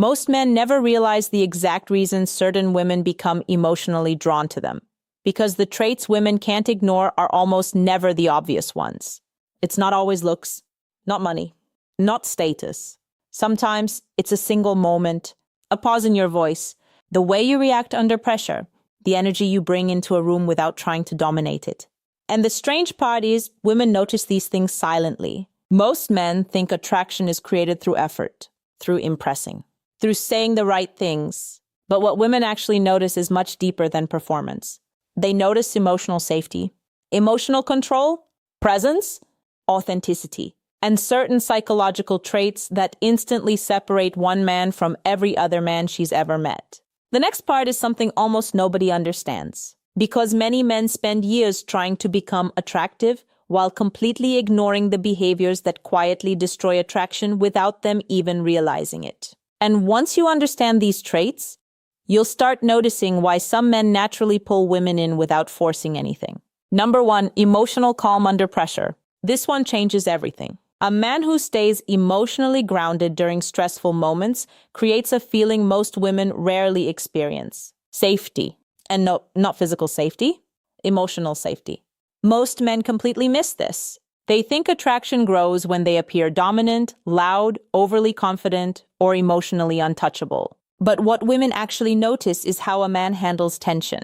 Most men never realize the exact reason certain women become emotionally drawn to them, because the traits women can't ignore are almost never the obvious ones. It's not always looks, not money, not status. Sometimes it's a single moment, a pause in your voice, the way you react under pressure, the energy you bring into a room without trying to dominate it. And the strange part is, women notice these things silently. Most men think attraction is created through effort, through impressing, through saying the right things. But what women actually notice is much deeper than performance. They notice emotional safety, emotional control, presence, authenticity, and certain psychological traits that instantly separate one man from every other man she's ever met. The next part is something almost nobody understands. Because many men spend years trying to become attractive while completely ignoring the behaviors that quietly destroy attraction without them even realizing it. And once you understand these traits, you'll start noticing why some men naturally pull women in without forcing anything. Number 1, emotional calm under pressure. This one changes everything. A man who stays emotionally grounded during stressful moments creates a feeling most women rarely experience. Safety. And no, not physical safety, emotional safety. Most men completely miss this. They think attraction grows when they appear dominant, loud, overly confident, or emotionally untouchable. But what women actually notice is how a man handles tension.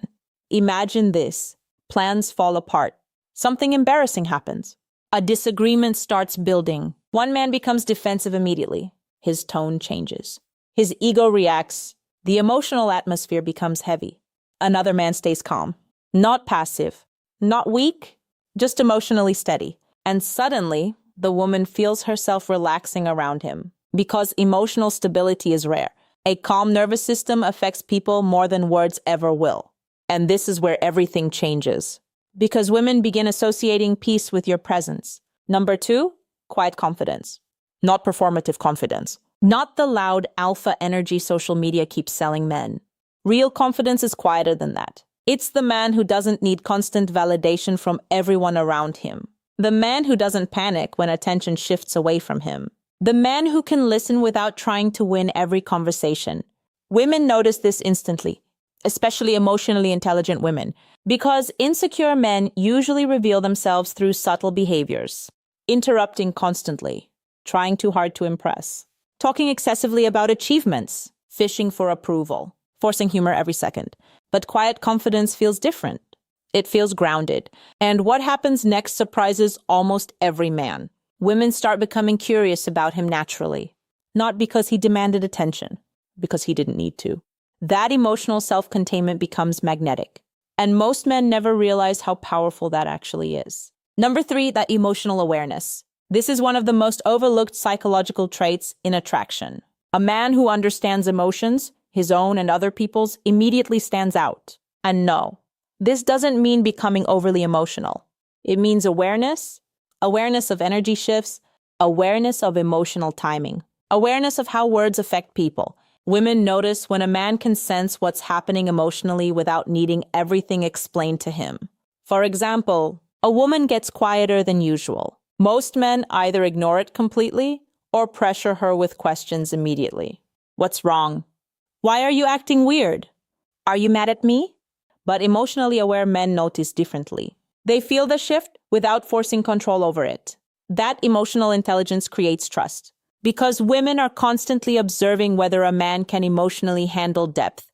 Imagine this. Plans fall apart. Something embarrassing happens. A disagreement starts building. One man becomes defensive immediately. His tone changes. His ego reacts. The emotional atmosphere becomes heavy. Another man stays calm. Not passive. Not weak. Just emotionally steady. And suddenly, the woman feels herself relaxing around him. Because emotional stability is rare. A calm nervous system affects people more than words ever will. And this is where everything changes. Because women begin associating peace with your presence. Number 2, quiet confidence. Not performative confidence. Not the loud alpha energy social media keeps selling men. Real confidence is quieter than that. It's the man who doesn't need constant validation from everyone around him. The man who doesn't panic when attention shifts away from him. The man who can listen without trying to win every conversation. Women notice this instantly, especially emotionally intelligent women, because insecure men usually reveal themselves through subtle behaviors. Interrupting constantly, trying too hard to impress, talking excessively about achievements, fishing for approval, forcing humor every second. But quiet confidence feels different. It feels grounded. And what happens next surprises almost every man. Women start becoming curious about him naturally. Not because he demanded attention, because he didn't need to. That emotional self-containment becomes magnetic. And most men never realize how powerful that actually is. Number 3, that emotional awareness. This is one of the most overlooked psychological traits in attraction. A man who understands emotions, his own and other people's, immediately stands out. And no, this doesn't mean becoming overly emotional. It means awareness of energy shifts, awareness of emotional timing, awareness of how words affect people. Women notice when a man can sense what's happening emotionally without needing everything explained to him. For example, a woman gets quieter than usual. Most men either ignore it completely or pressure her with questions immediately. What's wrong? Why are you acting weird? Are you mad at me? But emotionally aware men notice differently. They feel the shift without forcing control over it. That emotional intelligence creates trust. Because women are constantly observing whether a man can emotionally handle depth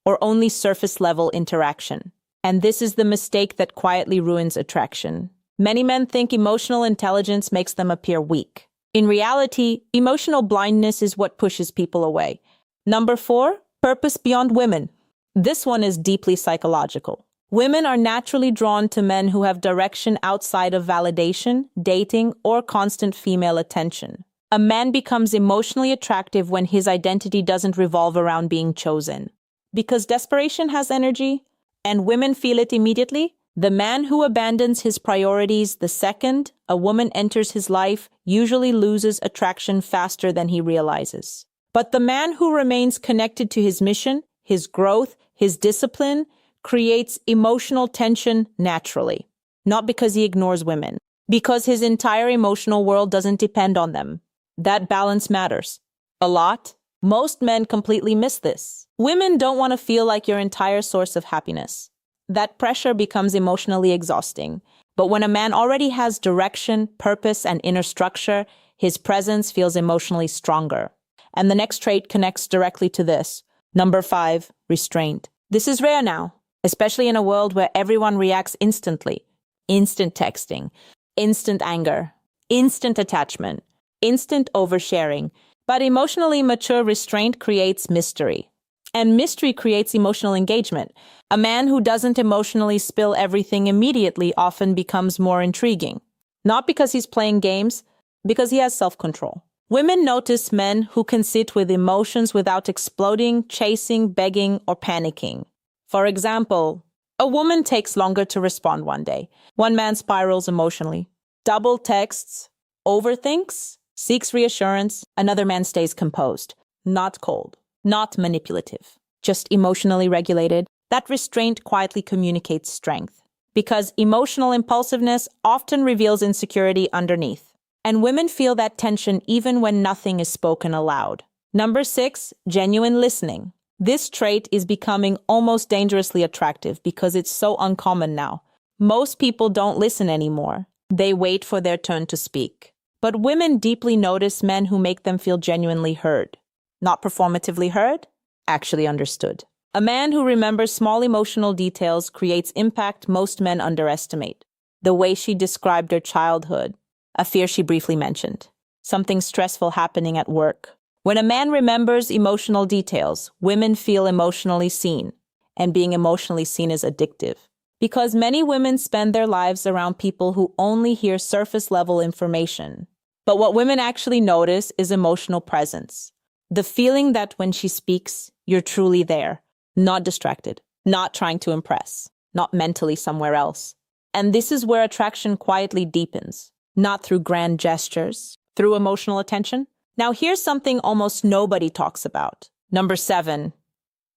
or only surface-level interaction. And this is the mistake that quietly ruins attraction. Many men think emotional intelligence makes them appear weak. In reality, emotional blindness is what pushes people away. Number 4, purpose beyond women. This one is deeply psychological. Women are naturally drawn to men who have direction outside of validation, dating, or constant female attention. A man becomes emotionally attractive when his identity doesn't revolve around being chosen. Because desperation has energy, and women feel it immediately, the man who abandons his priorities the second a woman enters his life usually loses attraction faster than he realizes. But the man who remains connected to his mission, his growth, his discipline, creates emotional tension naturally. Not because he ignores women, because his entire emotional world doesn't depend on them. That balance matters. A lot. Most men completely miss this. Women don't want to feel like your entire source of happiness. That pressure becomes emotionally exhausting. But when a man already has direction, purpose, and inner structure, his presence feels emotionally stronger. And the next trait connects directly to this. Number 5, restraint. This is rare now, especially in a world where everyone reacts instantly. Instant texting, instant anger, instant attachment, instant oversharing. But emotionally mature restraint creates mystery. And mystery creates emotional engagement. A man who doesn't emotionally spill everything immediately often becomes more intriguing. Not because he's playing games, because he has self-control. Women notice men who can sit with emotions without exploding, chasing, begging, or panicking. For example, a woman takes longer to respond one day. One man spirals emotionally, double texts, overthinks, seeks reassurance. Another man stays composed, not cold, not manipulative, just emotionally regulated. That restraint quietly communicates strength, because emotional impulsiveness often reveals insecurity underneath. And women feel that tension even when nothing is spoken aloud. Number 6, genuine listening. This trait is becoming almost dangerously attractive because it's so uncommon now. Most people don't listen anymore. They wait for their turn to speak. But women deeply notice men who make them feel genuinely heard. Not performatively heard, actually understood. A man who remembers small emotional details creates impact most men underestimate. The way she described her childhood, a fear she briefly mentioned, something stressful happening at work. When a man remembers emotional details, women feel emotionally seen, and being emotionally seen is addictive. Because many women spend their lives around people who only hear surface-level information. But what women actually notice is emotional presence. The feeling that when she speaks, you're truly there, not distracted, not trying to impress, not mentally somewhere else. And this is where attraction quietly deepens, not through grand gestures, through emotional attention. Now here's something almost nobody talks about. Number 7,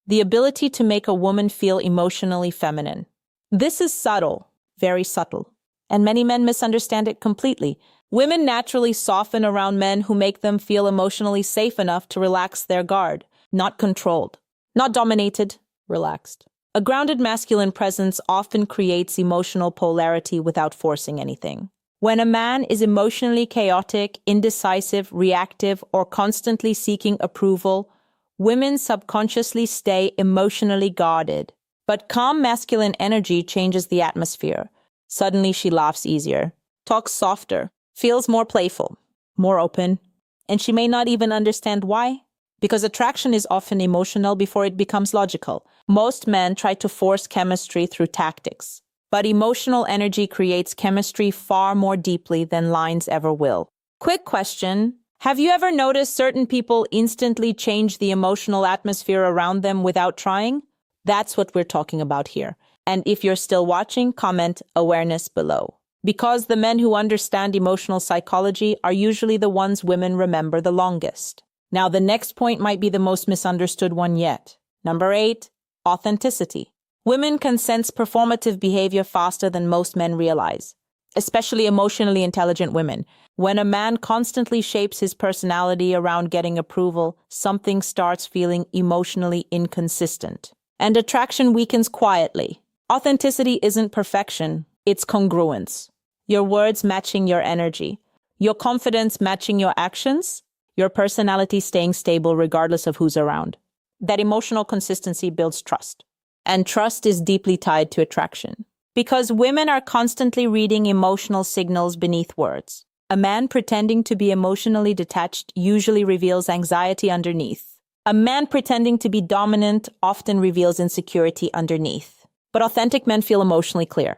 the ability to make a woman feel emotionally feminine. This is subtle, very subtle, and many men misunderstand it completely. Women naturally soften around men who make them feel emotionally safe enough to relax their guard, not controlled, not dominated, relaxed. A grounded masculine presence often creates emotional polarity without forcing anything. When a man is emotionally chaotic, indecisive, reactive, or constantly seeking approval, women subconsciously stay emotionally guarded. But calm masculine energy changes the atmosphere. Suddenly she laughs easier, talks softer, feels more playful, more open, and she may not even understand why. Because attraction is often emotional before it becomes logical. Most men try to force chemistry through tactics. But emotional energy creates chemistry far more deeply than lines ever will. Quick question. Have you ever noticed certain people instantly change the emotional atmosphere around them without trying? That's what we're talking about here. And if you're still watching, comment awareness below. Because the men who understand emotional psychology are usually the ones women remember the longest. Now, the next point might be the most misunderstood one yet. Number 8, authenticity. Women can sense performative behavior faster than most men realize, especially emotionally intelligent women. When a man constantly shapes his personality around getting approval, something starts feeling emotionally inconsistent. And attraction weakens quietly. Authenticity isn't perfection, it's congruence. Your words matching your energy, your confidence matching your actions, your personality staying stable regardless of who's around. That emotional consistency builds trust. And trust is deeply tied to attraction. Because women are constantly reading emotional signals beneath words. A man pretending to be emotionally detached usually reveals anxiety underneath. A man pretending to be dominant often reveals insecurity underneath. But authentic men feel emotionally clear.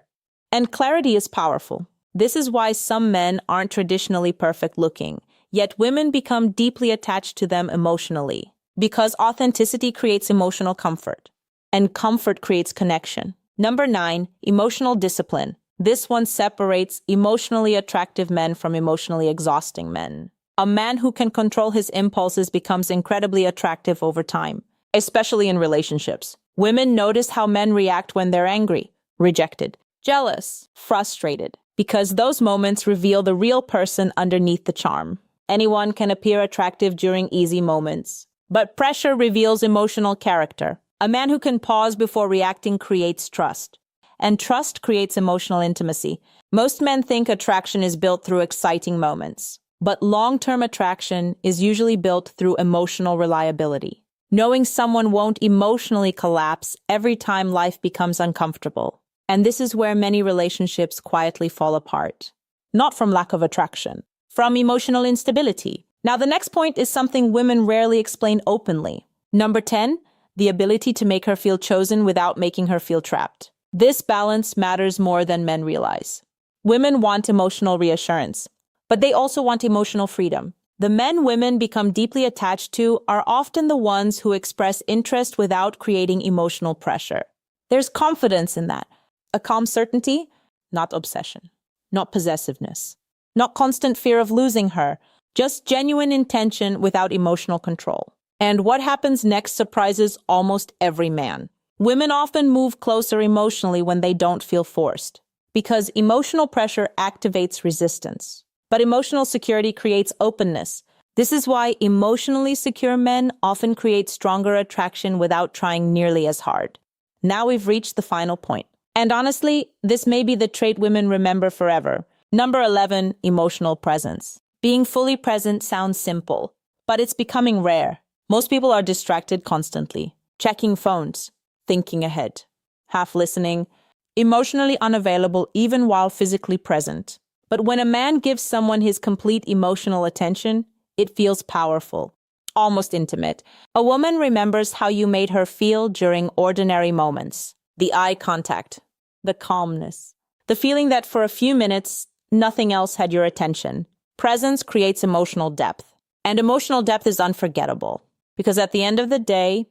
And clarity is powerful. This is why some men aren't traditionally perfect looking, yet women become deeply attached to them emotionally. Because authenticity creates emotional comfort. And comfort creates connection. Number 9, emotional discipline. This one separates emotionally attractive men from emotionally exhausting men. A man who can control his impulses becomes incredibly attractive over time, especially in relationships. Women notice how men react when they're angry, rejected, jealous, frustrated, because those moments reveal the real person underneath the charm. Anyone can appear attractive during easy moments, But pressure reveals emotional character. A man who can pause before reacting creates trust. And trust creates emotional intimacy. Most men think attraction is built through exciting moments. But long-term attraction is usually built through emotional reliability. Knowing someone won't emotionally collapse every time life becomes uncomfortable. And this is where many relationships quietly fall apart. Not from lack of attraction, from emotional instability. Now, the next point is something women rarely explain openly. Number 10, the ability to make her feel chosen without making her feel trapped. This balance matters more than men realize. Women want emotional reassurance, but they also want emotional freedom. The men women become deeply attached to are often the ones who express interest without creating emotional pressure. There's confidence in that. A calm certainty, not obsession, not possessiveness, not constant fear of losing her, just genuine intention without emotional control. And what happens next surprises almost every man. Women often move closer emotionally when they don't feel forced, because emotional pressure activates resistance. But emotional security creates openness. This is why emotionally secure men often create stronger attraction without trying nearly as hard. Now we've reached the final point. And honestly, this may be the trait women remember forever. Number 11, emotional presence. Being fully present sounds simple, but it's becoming rare. Most people are distracted constantly, checking phones, thinking ahead, half listening, emotionally unavailable even while physically present. But when a man gives someone his complete emotional attention, it feels powerful, almost intimate. A woman remembers how you made her feel during ordinary moments. The eye contact, the calmness, the feeling that for a few minutes, nothing else had your attention. Presence creates emotional depth, and emotional depth is unforgettable. Because at the end of the day,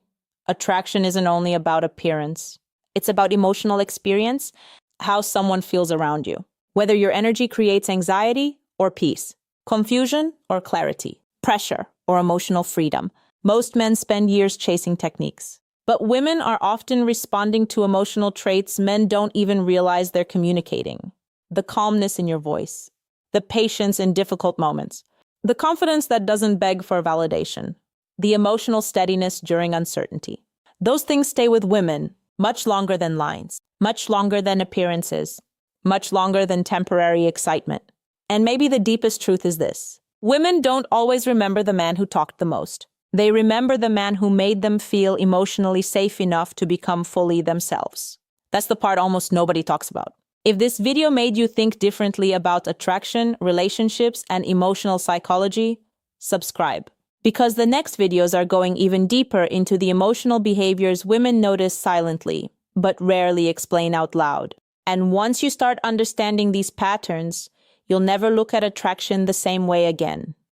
attraction isn't only about appearance. It's about emotional experience, how someone feels around you. Whether your energy creates anxiety or peace, confusion or clarity, pressure or emotional freedom. Most men spend years chasing techniques. But women are often responding to emotional traits men don't even realize they're communicating. The calmness in your voice, the patience in difficult moments, the confidence that doesn't beg for validation, the emotional steadiness during uncertainty. Those things stay with women much longer than lines, much longer than appearances, much longer than temporary excitement. And maybe the deepest truth is this. Women don't always remember the man who talked the most. They remember the man who made them feel emotionally safe enough to become fully themselves. That's the part almost nobody talks about. If this video made you think differently about attraction, relationships, and emotional psychology, subscribe. Because the next videos are going even deeper into the emotional behaviors women notice silently, but rarely explain out loud. And once you start understanding these patterns, you'll never look at attraction the same way again.